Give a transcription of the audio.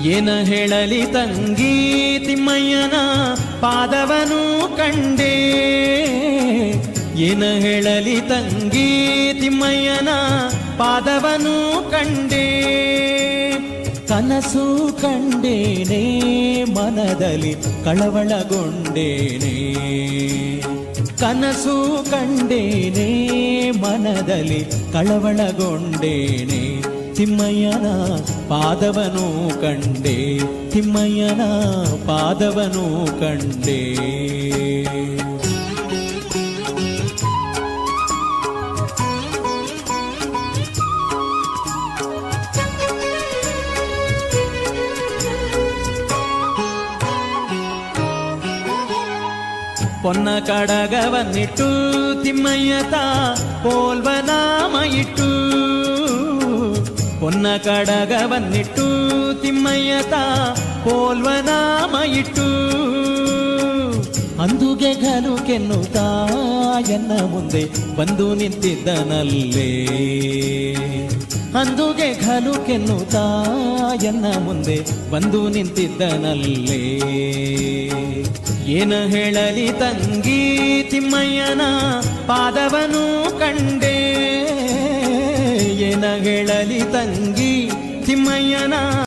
ಏನ ಹೇಳಲಿ ತಂಗಿ ತಿಮ್ಮಯ್ಯನ ಪಾದವನು ಕಂಡೆ. ಏನ ಹೇಳಲಿ ತಂಗಿ ತಿಮ್ಮಯ್ಯನ ಪಾದವನು ಕಂಡೆ. ಕನಸು ಕಂಡೇನೆ ಮನದಲ್ಲಿ ಕಳವಳಗೊಂಡೇನೆ. ಕನಸು ಕಂಡೇನೆ ಮನದಲ್ಲಿ ಕಳವಳಗೊಂಡೇನೆ. ತಿಮ್ಮಯ್ಯನ ಪಾದವನು ಕಂಡೆ. ತಿಮ್ಮಯ್ಯನ ಪಾದವನು ಕಂಡೆ. ಪೊನ್ನ ಕಡಗವನ್ನಿಟ್ಟು ತಿಮ್ಮಯ್ಯತ ಪೋಲ್ವನಾಮ ಇಟ್ಟು. ಪೊನ್ನ ಕಡಗವನ್ನಿಟ್ಟು ತಿಮ್ಮಯ್ಯತ ಪೋಲ್ವನಾಮ ಇಟ್ಟು. ಅಂದುಗೆ ಘನು ಕೆನ್ನುತ್ತಾ ಎನ್ನ ಮುಂದೆ ಬಂದು ನಿಂತಿದ್ದನಲ್ಲೇ. ಅಂದುಗೆ ಘನು ಕೆನ್ನುತ್ತಾ ಎನ್ನ ಮುಂದೆ ಬಂದು ನಿಂತಿದ್ದನಲ್ಲೇ. ಏನ ಹೇಳಲಿ ತಂಗಿ ತಿಮ್ಮಯ್ಯನ ಪಾದವನು ಕಂಡೆ. ಏನ ಹೇಳಲಿ ತಂಗಿ ತಿಮ್ಮಯ್ಯನ